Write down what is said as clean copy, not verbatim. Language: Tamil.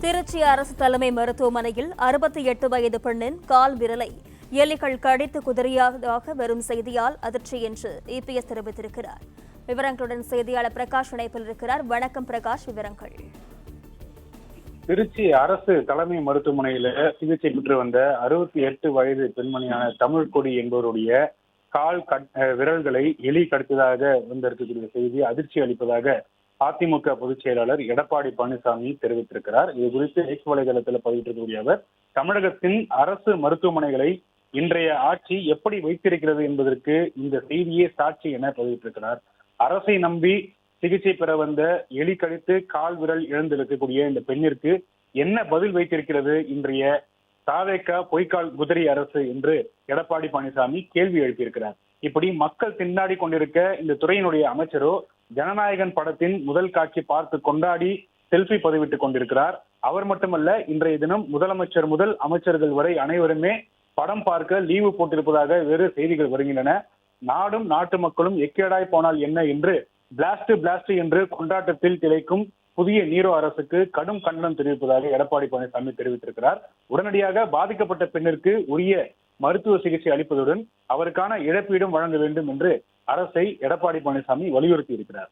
திருச்சி அரசு தலைமை மருத்துவமனையில் 68 வயது பெண்ணின் கால் விரலை எலிகள் கடித்து குதறியதாக வரும் செய்தியால் அதிர்ச்சி என்று இபிஎஸ் தெரிவித்திருக்கிறார். விவரங்களுடன் செய்தியாளர் பிரகாஷ் இணைப்பில் இருக்கிறார். வணக்கம் பிரகாஷ், விவரங்கள். திருச்சி அரசு தலைமை மருத்துவமனையில சிகிச்சை பெற்று வந்த 68 வயது பெண்மணியான தமிழ்கொடி என்பவருடைய கால் விரல்களை எலி கடித்ததாக வந்திருக்கக்கூடிய செய்தி அதிர்ச்சி அளிப்பதாக அதிமுக பொதுச் செயலாளர் எடப்பாடி பழனிசாமி தெரிவித்திருக்கிறார். இது குறித்து எக்ஸ் வலைதளத்தில் பதிவிட்டிருக்கக்கூடிய அவர், தமிழகத்தின் அரசு மருத்துவமனைகளை இன்றைய ஆட்சி எப்படி வைத்திருக்கிறது என்பதற்கு இந்த செய்தியே சாட்சி என பதிவிட்டிருக்கிறார். அரசை நம்பி சிகிச்சை பெற வந்த எலி கடித்து கால் விரல் இழந்திருக்கக்கூடிய இந்த பெண்ணிற்கு என்ன பதில் வைத்திருக்கிறது இன்றைய தாவேக பொய்க்கால் குதிரை அரசு என்று எடப்பாடி பழனிசாமி கேள்வி எழுப்பியிருக்கிறார். இப்படி மக்கள் திண்டாடி கொண்டிருக்க இந்த துறையினுடைய அமைச்சரோ ஜனநாயகன் படத்தின் முதல் காட்சி பார்த்து கொண்டாடி செல்ஃபி பதிவிட்டுக் கொண்டிருக்கிறார். அவர் மட்டுமல்ல, இன்றைய தினம் முதலமைச்சர் முதல் அமைச்சர்கள் வரை அனைவருமே படம் பார்க்க லீவு போட்டிருப்பதாக வேறு செய்திகள் வருகின்றன. நாடும் நாட்டு மக்களும் எக்கேடாய் போனால் என்ன என்று பிளாஸ்ட் என்று கொண்டாட்டத்தில் திளைக்கும் புதிய நீரோ அரசுக்கு கடும் கண்டனம் தெரிவிப்பதாக எடப்பாடி பழனிசாமி தெரிவித்திருக்கிறார். உடனடியாக பாதிக்கப்பட்ட பெண்ணிற்கு உரிய மருத்துவ சிகிச்சை அளிப்பதுடன் அவருக்கான இழப்பீடும் வழங்க வேண்டும் என்று அரசை எடப்பாடி பழனிசாமி வலியுறுத்தி இருக்கிறார்.